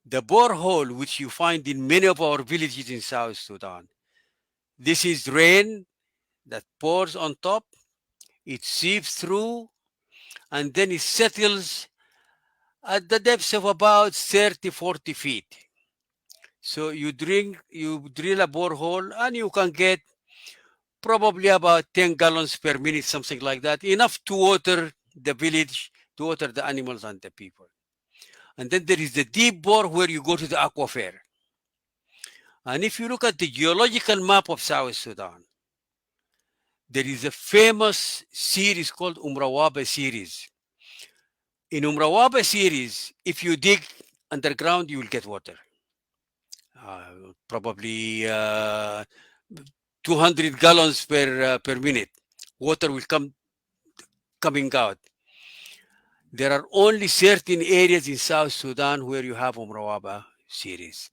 The borehole, which you find in many of our villages in South Sudan, this is rain that pours on top, it seeps through, and then it settles at the depths of about 30, 40 feet. So you drill a borehole, and you can get probably about 10 gallons per minute, something like that, enough to water the village, to water the animals and the people. And then there is the deep bore where you go to the aquifer. And if you look at the geological map of South Sudan, there is a famous series called Umrawaba series. In Umrawaba series, if you dig underground, you will get water. Probably 200 gallons per minute. Water will coming out. There are only certain areas in South Sudan where you have Umrawaba series.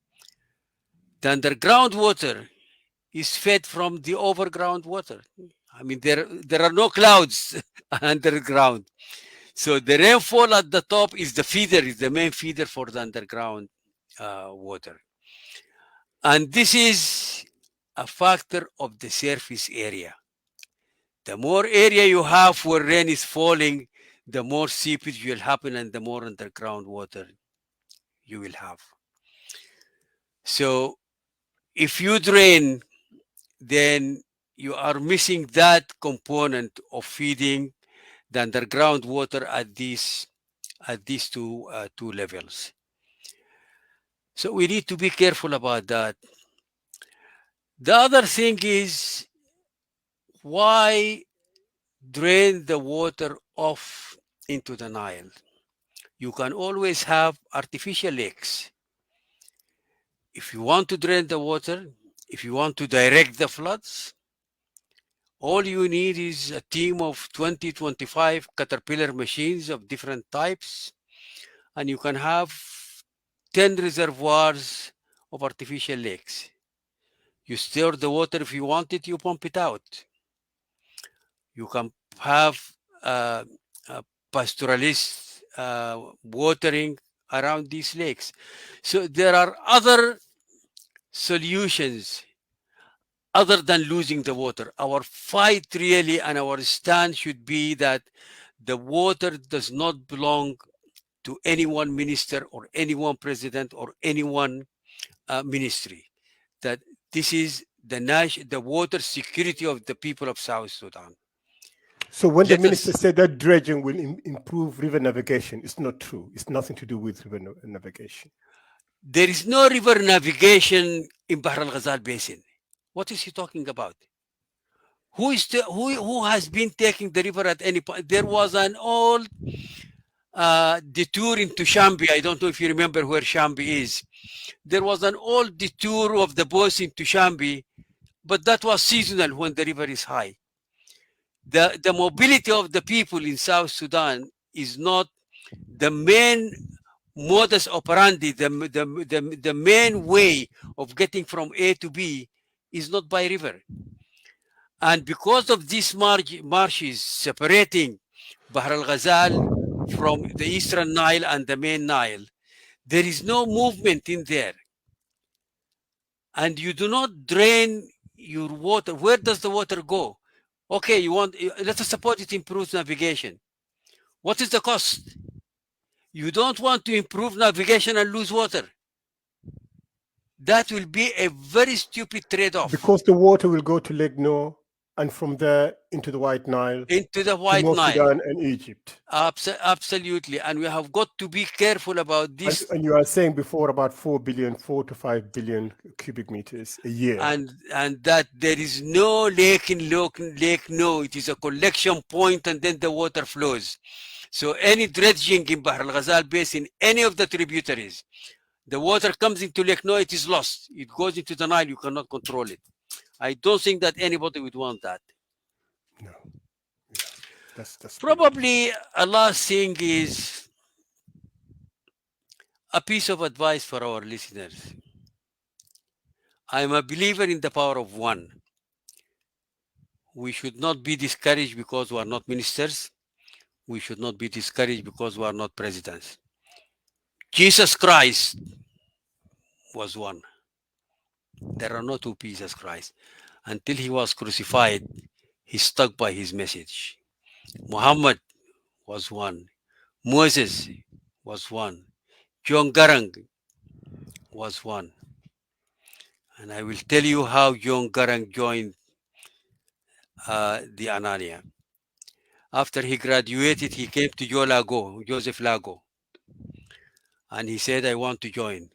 The underground water is fed from the overground water. I mean, there are no clouds underground. So the rainfall at the top is the main feeder for the underground water. And this is a factor of the surface area. The more area you have where rain is falling, the more seepage will happen and the more underground water you will have. So if you drain, then you are missing that component of feeding the underground water at these two levels. So we need to be careful about that. The other thing is, why drain the water off into the Nile? You can always have artificial lakes. If you want to drain the water, if you want to direct the floods, all you need is a team of 20, 25 Caterpillar machines of different types, and you can have 10 reservoirs of artificial lakes. You store the water if you want it, you pump it out. You can have pastoralists watering around these lakes. So there are other solutions other than losing the water. Our fight really and our stand should be that the water does not belong to any one minister or any one president or any one ministry. That this is the water security of the people of South Sudan. So when the Let minister us. said that dredging will improve river navigation, it's not true. It's nothing to do with river navigation. There is no river navigation in Bahr al-Ghazal Basin. What is he talking about? Who has been taking the river at any point? There was an old detour into Shambi. I don't know if you remember where Shambi is. There was an old detour of the boats into Shambi, but that was seasonal when the river is high. The mobility of the people in South Sudan is not the main modus operandi, the main way of getting from A to B is not by river. And because of these marshes separating Bahr al-Ghazal from the eastern Nile and the main Nile, there is no movement in there. And you do not drain your water. Where does the water go? Okay, let us suppose it improves navigation. What is the cost? You don't want to improve navigation and lose water. That will be a very stupid trade-off. Because the water will go to Lake Noor and from there into the White Nile, into the White North Nile. Sudan and Egypt. Absolutely. And we have got to be careful about this. And you are saying before about 4 to 5 billion cubic meters a year. And that there is no lake in Lake Noor. It is a collection point and then the water flows. So any dredging in Bahr al-Ghazal Basin, any of the tributaries, the water comes into Lake Noor, it is lost. It goes into the Nile, you cannot control it. I don't think that anybody would want that. No. Yeah. That's probably a last thing is a piece of advice for our listeners. I'm a believer in the power of one. We should not be discouraged because we are not ministers. We should not be discouraged because we are not presidents. Jesus Christ was one. There are no two Jesus Christ. Until he was crucified, he stuck by his message. Muhammad was one. Moses was one. John Garang was one. And I will tell you how John Garang joined the Anania. After he graduated, he came to Joseph Lago. And he said, I want to join.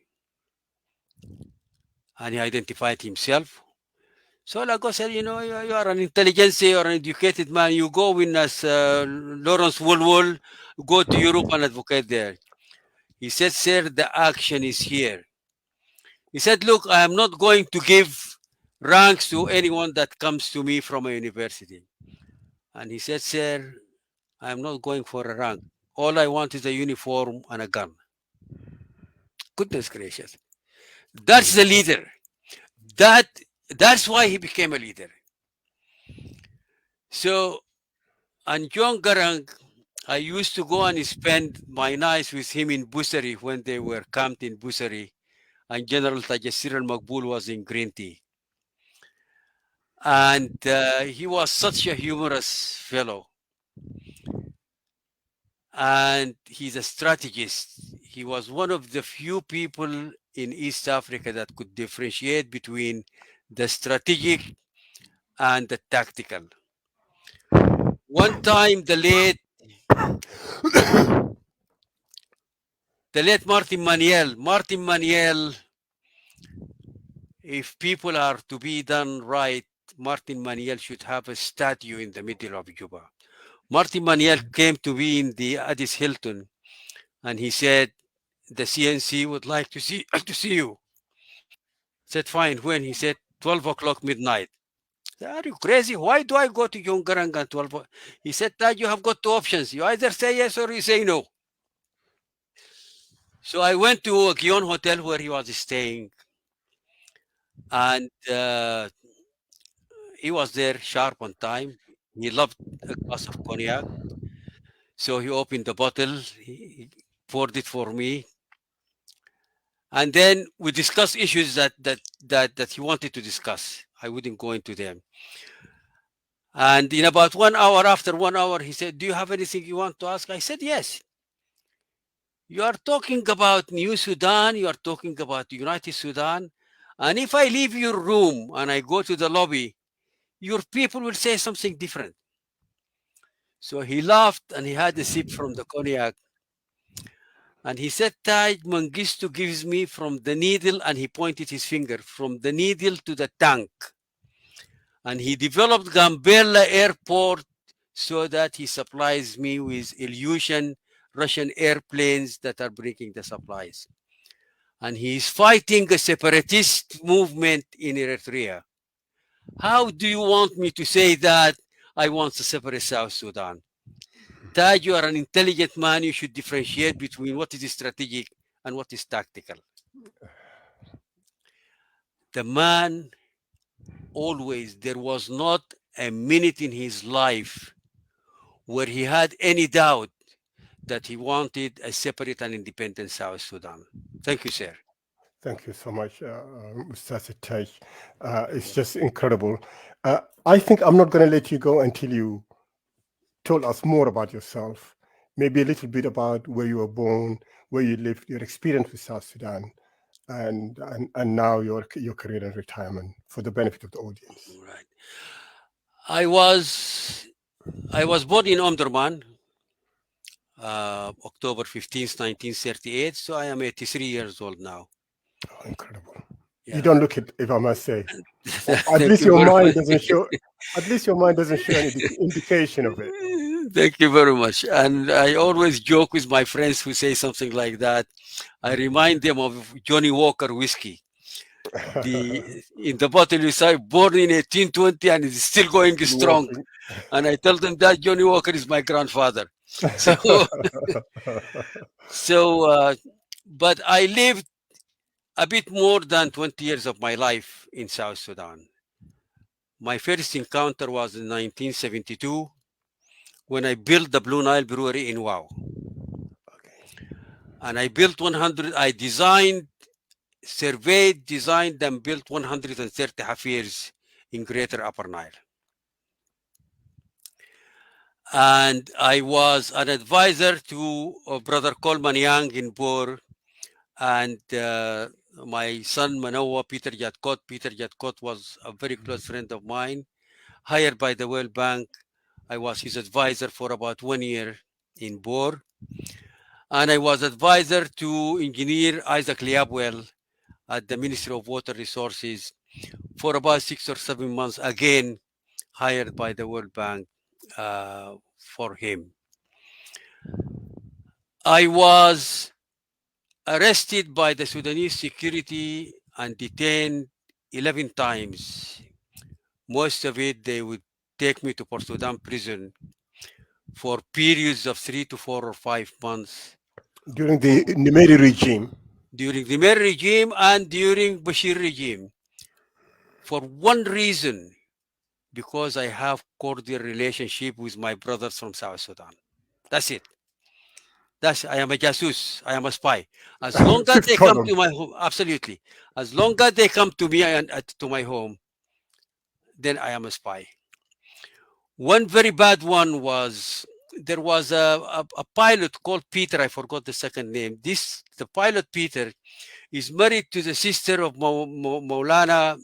And he identified himself. So Lago said, you are an intelligentsia, you are an educated man. You go in as Lawrence Woolwool, go to Europe and advocate there. He said, sir, the action is here. He said, look, I am not going to give ranks to anyone that comes to me from a university. And he said, sir, I am not going for a rank. All I want is a uniform and a gun. Goodness gracious. That's the leader. That that's why he became a leader. So, and John Garang, I used to go and spend my nights with him in Busari when they were camped in Busari, and General Tajasir al Makbul was in Green Tea. And he was such a humorous fellow. And he's a strategist. He was one of the few people in East Africa that could differentiate between the strategic and the tactical. One time, the late Martin Maniel, if people are to be done right, Martin Maniel should have a statue in the middle of Juba. Martin Maniel came to me in the Addis Hilton, and he said, the CNC would like to see to see you. Said, fine. When? He said, 12 o'clock midnight. Said, are you crazy? Why do I go to Yongarang at 12? He said, that you have got two options. You either say yes or you say no. So I went to a Gion hotel where he was staying, and he was there sharp on time. He loved a glass of cognac. So he opened the bottle, he poured it for me, and then we discussed issues that he wanted to discuss. I wouldn't go into them. And in about 1 hour, after 1 hour, he said, do you have anything you want to ask? I said, yes. You are talking about New Sudan, you are talking about United Sudan. And if I leave your room and I go to the lobby, your people will say something different. So he laughed and he had a sip from the cognac. And he said, Taj Mangistu gives me from the needle, and he pointed his finger from the needle to the tank. And he developed Gambela Airport so that he supplies me with Ilyushin Russian airplanes that are bringing the supplies. And he is fighting a separatist movement in Eritrea. How do you want me to say that I want to separate South Sudan? Taj, you are an intelligent man. You should differentiate between what is strategic and what is tactical. The man always, there was not a minute in his life where he had any doubt that he wanted a separate and independent South Sudan. Thank you, sir. Thank you so much, Mr. Tej. It's just incredible. I think I'm not going to let you go until you told us more about yourself, maybe a little bit about where you were born, where you lived, your experience with South Sudan, and now your career and retirement for the benefit of the audience. Right. I was born in Omdurman, October 15th, 1938. So I am 83 years old now. Oh, incredible. Yeah. You don't look it, if I must say. At Thank least you your very mind much. doesn't show. At least your mind doesn't show any indication of it. Thank you very much. And I always joke with my friends who say something like that. I remind them of Johnny Walker whiskey. In the bottle you say born in 1820 and it's still going strong. Walking. And I tell them that Johnny Walker is my grandfather. So, but I lived a bit more than 20 years of my life in South Sudan. My first encounter was in 1972 when I built the Blue Nile Brewery in Wow. Okay. And I built 100, I designed, surveyed, designed, and built 130 hafirs in Greater Upper Nile. And I was an advisor to Brother Coleman Young in Bor, and my son Manoa Peter Jatkot. Peter Jatkot was a very close friend of mine, hired by the World Bank. I was his advisor for about 1 year in Bor. and I was advisor to engineer Isaac Liabwell at the Ministry of Water Resources for about 6 or 7 months, again hired by the World Bank for him. I was arrested by the Sudanese security and detained 11 times. Most of it, they would take me to Port Sudan prison for periods of 3 to 4 or 5 months During for the Numeri regime. during the Mer regime and during Bashir regime, for one reason, because I have cordial relationship with my brothers from South Sudan. That's it. That's I am a jasus. I am a spy. As long as Fifth they come column. to my home, absolutely. As long as they come to me and to my home, then I am a spy. One very bad one was there was a pilot called Peter. I forgot the second name. The pilot Peter is married to the sister of Maulana.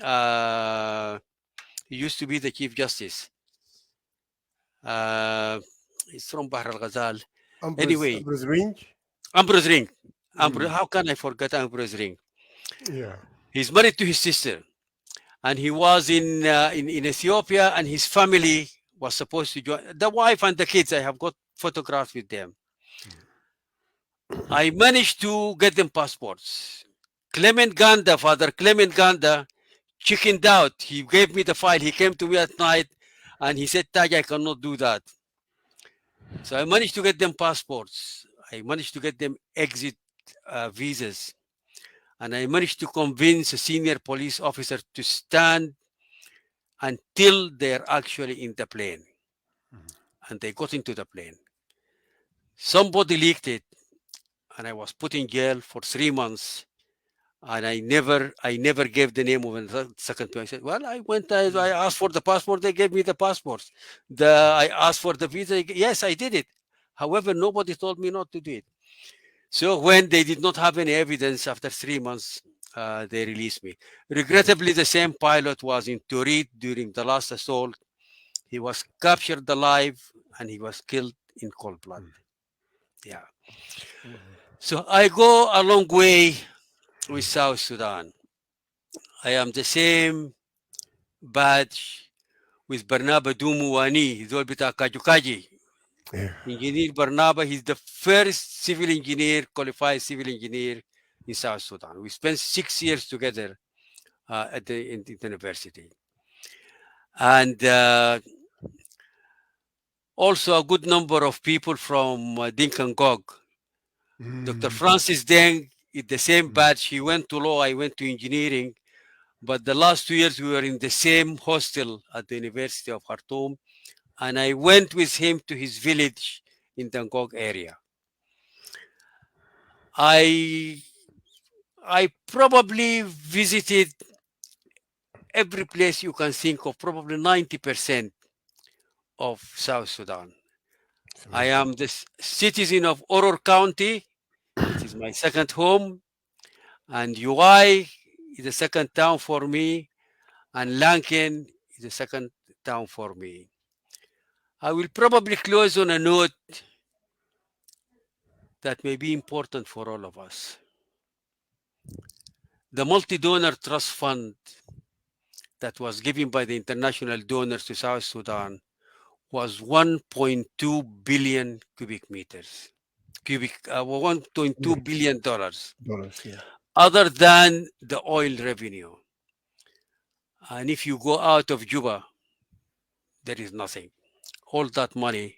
Uh, he used to be the Chief Justice. Uh, he's from Bahr al Ghazal. Anyway, Ambrose Range. Ambrose Ring. Mm. How can I forget Ambrose Ring? Yeah. He's married to his sister, and he was in Ethiopia, and his family was supposed to join. The wife and the kids, I have got photographs with them. I managed to get them passports. Clement Ganda, Father Clement Ganda, chickened out. He gave me the file. He came to me at night and he said, Taj, I cannot do that. So I managed to get them passports. I managed to get them exit visas. And I managed to convince a senior police officer to stand until they're actually in the plane. And they got into the plane. Somebody leaked it, and I was put in jail for 3 months. And I never gave the name of a second person. I said, well, I asked for the passport, they gave me the passports. I asked for the visa, yes, I did it. However, nobody told me not to do it. So when they did not have any evidence after 3 months, they released me. Regrettably, the same pilot was in Turin during the last assault. He was captured alive and he was killed in cold blood. Yeah. So I go a long way with South Sudan. I am the same batch with Barnaba Dumuwani, Zol Bita Kajukaji. Yeah. Engineer Barnaba, he's the first civil engineer, qualified civil engineer in South Sudan. We spent 6 years together in the university. And also a good number of people from Dinkangog. Dr. Mm. Francis Deng is the same batch. He went to law, I went to engineering. But the last 2 years, we were in the same hostel at the University of Khartoum. And I went with him to his village in the Ngog area. I probably visited every place you can think of, probably 90% of South Sudan. It's I amazing. am the citizen of Oror County. It is my second home. And UI is the second town for me. And Lanken is the second town for me. I will probably close on a note that may be important for all of us. The multi-donor trust fund that was given by the international donors to South Sudan was 1.2 billion cubic meters, $1.2 billion dollars, Dollars. Yeah. other than the oil revenue. And if you go out of Juba, there is nothing. All that money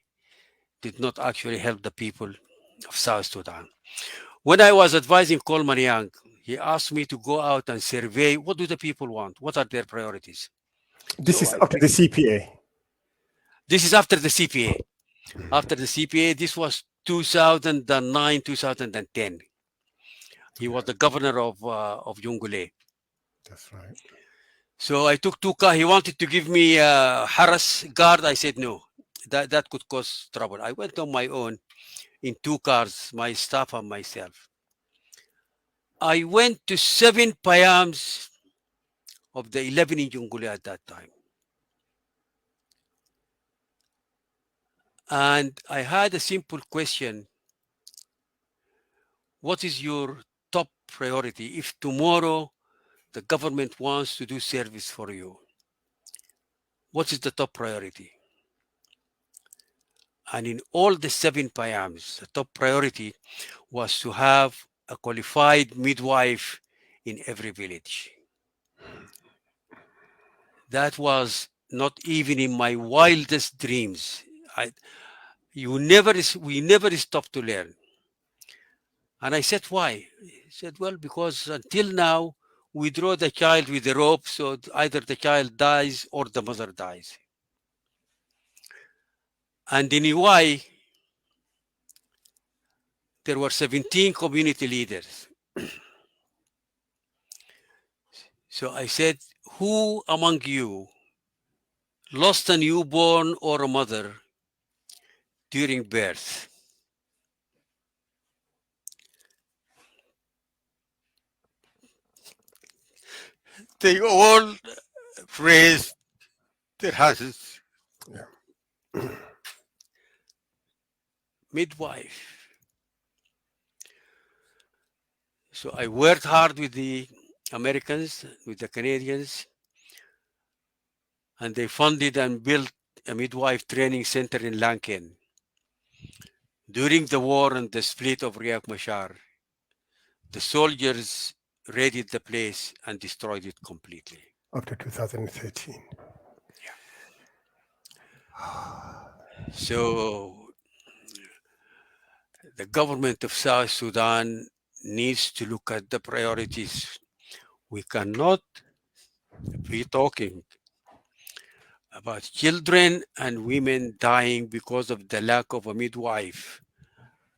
did not actually help the people of South Sudan. When I was advising Coleman Young, he asked me to go out and survey what do the people want, what are their priorities. This So is after the CPA. this is after the CPA. After the CPA, this was 2009, 2010. He was the governor of Jonglei. That's right. So I took 2 cars. He wanted to give me a harass guard. I said no. That could cause trouble. I went on my own in 2 cars, my staff and myself. I went to 7 payams of the 11 in Jonglei at that time. And I had a simple question what is your top priority if tomorrow the government wants to do service for you? What is the top priority? And in all the 7 payams, the top priority was to have a qualified midwife in every village. That was not even in my wildest dreams. We never stop to learn. And I said, why? He said, well, because until now, we draw the child with the rope, so either the child dies or the mother dies. And in EY, there were 17 community leaders. So I said, who among you lost a newborn or a mother during birth? They all raised their hands. Yeah. Midwife. So I worked hard with the Americans, with the Canadians, and they funded and built a midwife training center in Lankan. During the war and the split of Riek Machar, the soldiers raided the place and destroyed it completely. Up to 2013. So the government of South Sudan needs to look at the priorities. We cannot be talking about children and women dying because of the lack of a midwife,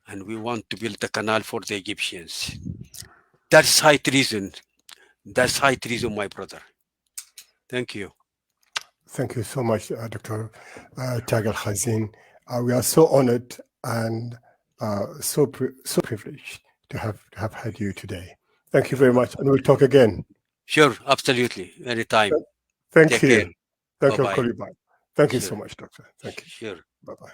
and we want to build a canal for the Egyptians. That's high treason. That's high treason, my brother. Thank you. Thank you so much, Dr. Elkhazin. We are so honored and so privileged to have had you today. Thank you very much, and we'll talk again. Sure, absolutely, anytime. Thank Take you. care. Thank you. I'll Bye-bye. call you back. Thank you Sure. so much, Doctor. Thank you. Sure. Bye-bye.